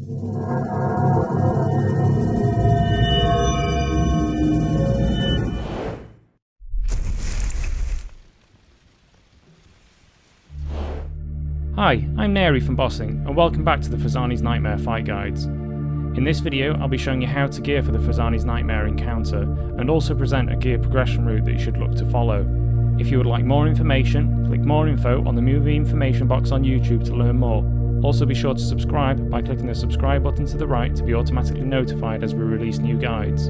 Hi, I'm Nairy from Bossing, and welcome back to the Phosani Nightmare fight guides. In this video, I'll be showing you how to gear for the Phosani Nightmare encounter, and also present a gear progression route that you should look to follow. If you would like more information, click more info on the movie information box on YouTube to learn more. Also be sure to subscribe by clicking the subscribe button to the right to be automatically notified as we release new guides.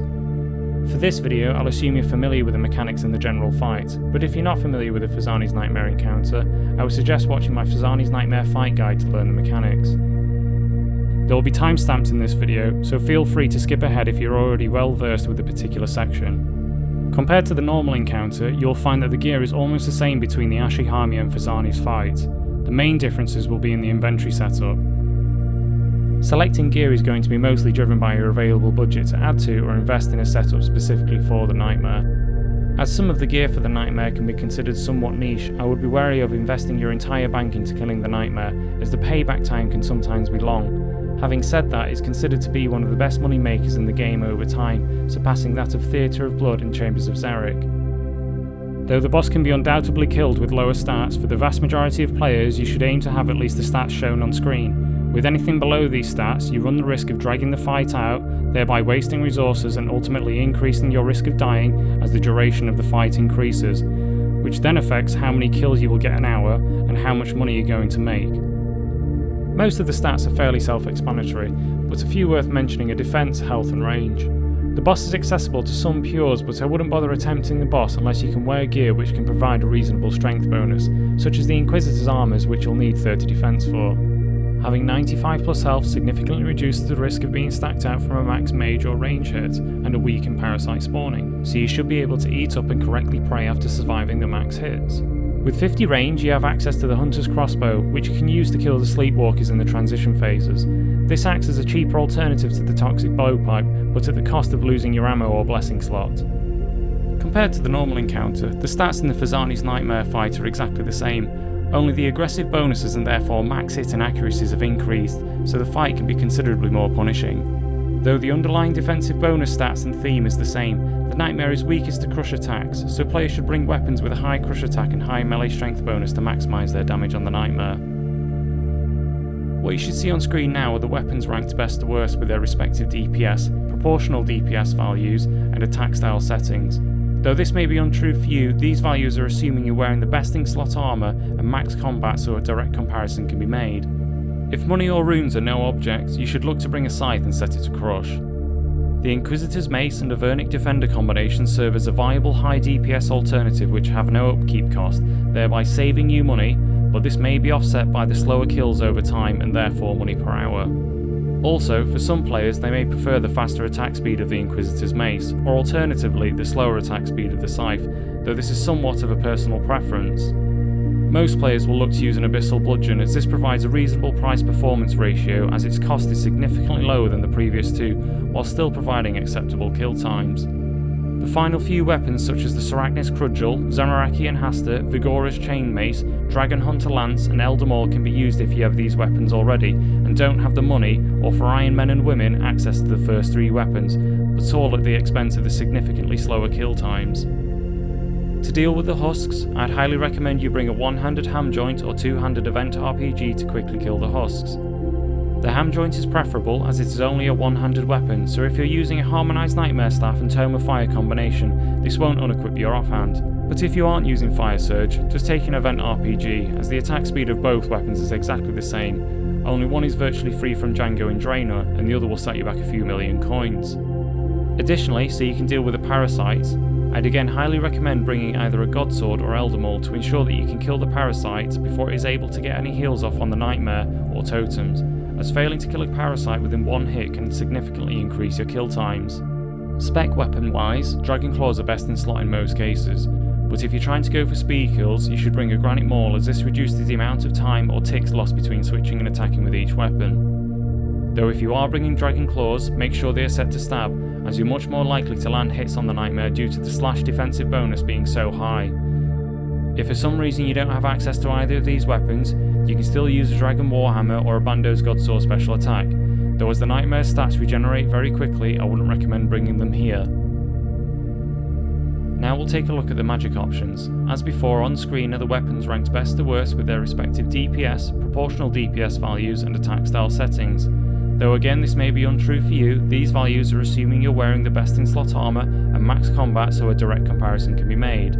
For this video, I'll assume you're familiar with the mechanics and the general fight, but if you're not familiar with the Phosani's Nightmare encounter, I would suggest watching my Phosani's Nightmare fight guide to learn the mechanics. There will be timestamps in this video, so feel free to skip ahead if you're already well versed with a particular section. Compared to the normal encounter, you'll find that the gear is almost the same between the Ashihami and Phosani's fight. The main differences will be in the inventory setup. Selecting gear is going to be mostly driven by your available budget to add to or invest in a setup specifically for the Nightmare. As some of the gear for the Nightmare can be considered somewhat niche, I would be wary of investing your entire bank into killing the Nightmare, as the payback time can sometimes be long. Having said that, it's considered to be one of the best money makers in the game over time, surpassing that of Theatre of Blood and Chambers of Xeric. Though the boss can be undoubtedly killed with lower stats, for the vast majority of players you should aim to have at least the stats shown on screen. With anything below these stats, you run the risk of dragging the fight out, thereby wasting resources and ultimately increasing your risk of dying as the duration of the fight increases, which then affects how many kills you will get an hour and how much money you're going to make. Most of the stats are fairly self-explanatory, but a few worth mentioning are defense, health and range. The boss is accessible to some pures, but I wouldn't bother attempting the boss unless you can wear gear which can provide a reasonable strength bonus, such as the Inquisitor's armours, which you'll need 30 defense for. Having 95 plus health significantly reduces the risk of being stacked out from a max mage or range hit, and a weakened parasite spawning, so you should be able to eat up and correctly prey after surviving the max hits. With 50 range, you have access to the Hunter's Crossbow, which you can use to kill the Sleepwalkers in the transition phases. This acts as a cheaper alternative to the Toxic Blowpipe, but at the cost of losing your ammo or blessing slot. Compared to the normal encounter, the stats in the Phosani's Nightmare fight are exactly the same, only the aggressive bonuses and therefore max hit and accuracies have increased, so the fight can be considerably more punishing. Though the underlying defensive bonus stats and theme is the same, the Nightmare is weakest to crush attacks, so players should bring weapons with a high crush attack and high melee strength bonus to maximise their damage on the Nightmare. What you should see on screen now are the weapons ranked best to worst with their respective DPS, proportional DPS values, and attack style settings. Though this may be untrue for you, these values are assuming you're wearing the best in slot armour and max combat so a direct comparison can be made. If money or runes are no object, you should look to bring a scythe and set it to crush. The Inquisitor's Mace and Avernic Defender combination serve as a viable high DPS alternative which have no upkeep cost, thereby saving you money, but this may be offset by the slower kills over time and therefore money per hour. Also, for some players they may prefer the faster attack speed of the Inquisitor's Mace, or alternatively the slower attack speed of the Scythe, though this is somewhat of a personal preference. Most players will look to use an Abyssal Bludgeon as this provides a reasonable price-performance ratio as its cost is significantly lower than the previous two, while still providing acceptable kill times. The final few weapons such as the Sarachnis Crudgel, Zanarakian Hasta, Vigorous Chain Mace, Dragon Hunter Lance and Elder Maul can be used if you have these weapons already and don't have the money, or for Iron Men and Women access to the first three weapons, but all at the expense of the significantly slower kill times. To deal with the husks, I'd highly recommend you bring a one-handed ham joint or two-handed event RPG to quickly kill the husks. The ham joint is preferable as it is only a one-handed weapon, so if you're using a Harmonised Nightmare Staff and Tome of Fire combination, this won't unequip your offhand. But if you aren't using Fire Surge, just take an event RPG, as the attack speed of both weapons is exactly the same, only one is virtually free from Django and Draenor, and the other will set you back a few million coins. Additionally, so you can deal with the parasites, I'd again highly recommend bringing either a Godsword or Elder Maul to ensure that you can kill the parasite before it is able to get any heals off on the Nightmare or totems, as failing to kill a parasite within one hit can significantly increase your kill times. Spec weapon wise, Dragon Claws are best in slot in most cases, but if you're trying to go for speed kills, you should bring a Granite Maul as this reduces the amount of time or ticks lost between switching and attacking with each weapon. Though if you are bringing Dragon Claws, make sure they are set to stab, as you're much more likely to land hits on the Nightmare due to the slash defensive bonus being so high. If for some reason you don't have access to either of these weapons, you can still use a Dragon Warhammer or a Bando's Godsword special attack, though as the Nightmare stats regenerate very quickly, I wouldn't recommend bringing them here. Now we'll take a look at the magic options. As before, on screen are the weapons ranked best to worst with their respective DPS, proportional DPS values and attack style settings. Though again this may be untrue for you, these values are assuming you're wearing the best in slot armour and max combat, so a direct comparison can be made.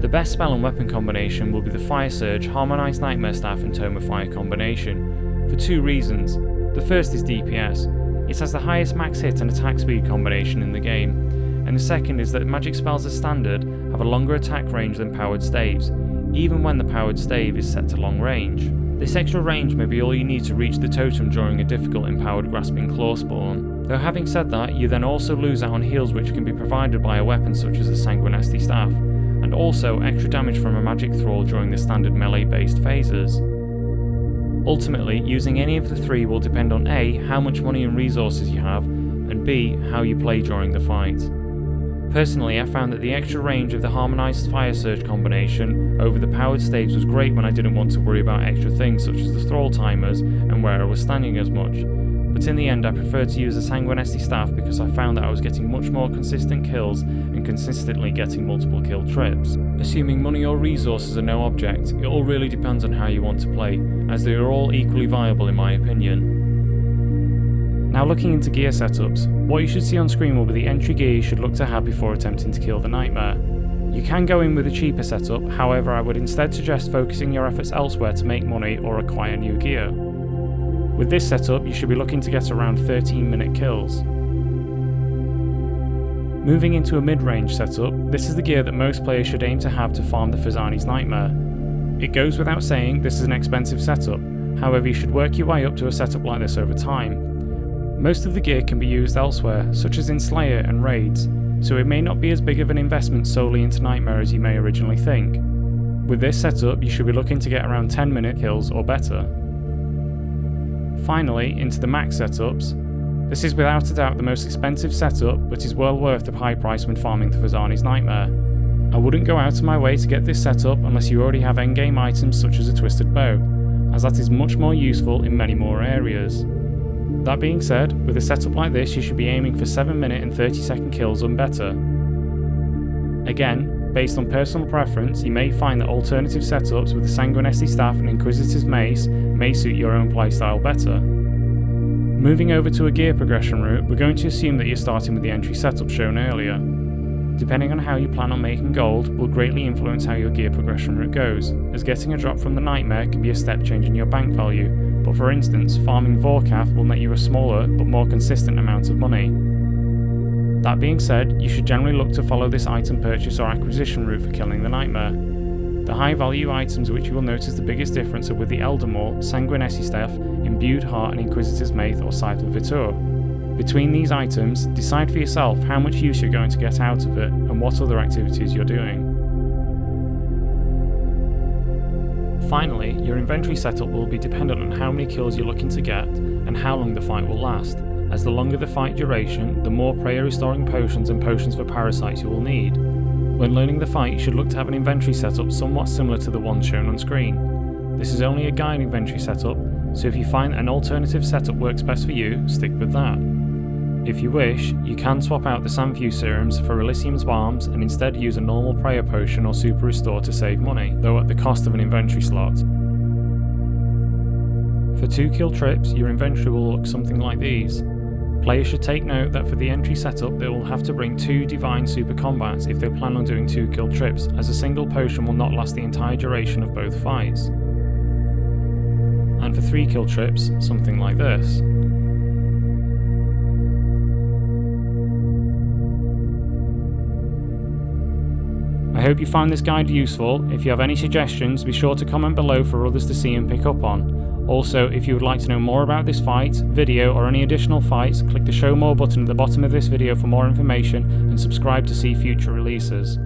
The best spell and weapon combination will be the Fire Surge, Harmonized Nightmare Staff and Tome of Fire combination, for two reasons. The first is DPS. It has the highest max hit and attack speed combination in the game. And the second is that magic spells as standard have a longer attack range than powered staves, even when the powered stave is set to long range. This extra range may be all you need to reach the totem during a difficult empowered grasping claw spawn. Though having said that, you then also lose out on heals which can be provided by a weapon such as the Sanguinesti Staff, and also extra damage from a magic thrall during the standard melee based phases. Ultimately, using any of the three will depend on A, how much money and resources you have, and B, how you play during the fight. Personally, I found that the extra range of the Harmonized Fire Surge combination over the powered staves was great when I didn't want to worry about extra things such as the thrall timers and where I was standing as much, but in the end I preferred to use the Sanguinesti Staff because I found that I was getting much more consistent kills and consistently getting multiple kill trips. Assuming money or resources are no object, it all really depends on how you want to play, as they are all equally viable in my opinion. Now looking into gear setups, what you should see on screen will be the entry gear you should look to have before attempting to kill the Nightmare. You can go in with a cheaper setup, however I would instead suggest focusing your efforts elsewhere to make money or acquire new gear. With this setup you should be looking to get around 13-minute kills. Moving into a mid-range setup, this is the gear that most players should aim to have to farm the Phosani's Nightmare. It goes without saying this is an expensive setup, however you should work your way up to a setup like this over time. Most of the gear can be used elsewhere, such as in Slayer and raids, so it may not be as big of an investment solely into Nightmare as you may originally think. With this setup you should be looking to get around 10-minute kills or better. Finally, into the max setups. This is without a doubt the most expensive setup, but is well worth the high price when farming the Phosani's Nightmare. I wouldn't go out of my way to get this setup unless you already have endgame items such as a Twisted Bow, as that is much more useful in many more areas. That being said, with a setup like this you should be aiming for 7-minute and 30-second kills and better. Again, based on personal preference, you may find that alternative setups with the Sanguinesti Staff and Inquisitor's Mace may suit your own playstyle better. Moving over to a gear progression route, we're going to assume that you're starting with the entry setup shown earlier. Depending on how you plan on making gold will greatly influence how your gear progression route goes, as getting a drop from the Nightmare can be a step change in your bank value, but for instance, farming Vorkath will net you a smaller but more consistent amount of money. That being said, you should generally look to follow this item purchase or acquisition route for killing the Nightmare. The high value items which you will notice the biggest difference are with the Eldermaw, Sanguinesti Staff, Imbued Heart and Inquisitor's Mace or Scythe of Vitur. Between these items, decide for yourself how much use you're going to get out of it and what other activities you're doing. Finally, your inventory setup will be dependent on how many kills you're looking to get and how long the fight will last, as the longer the fight duration, the more prayer restoring potions and potions for parasites you will need. When learning the fight, you should look to have an inventory setup somewhat similar to the one shown on screen. This is only a guide inventory setup, so if you find an alternative setup works best for you, stick with that. If you wish, you can swap out the Sanfew serums for Elysium's Balms and instead use a normal prayer potion or super restore to save money, though at the cost of an inventory slot. For 2 kill trips, your inventory will look something like these. Players should take note that for the entry setup they will have to bring 2 divine super combats if they plan on doing 2 kill trips, as a single potion will not last the entire duration of both fights. And for 3 kill trips, something like this. I hope you find this guide useful. If you have any suggestions, be sure to comment below for others to see and pick up on. Also, if you would like to know more about this fight, video or any additional fights, click the show more button at the bottom of this video for more information and subscribe to see future releases.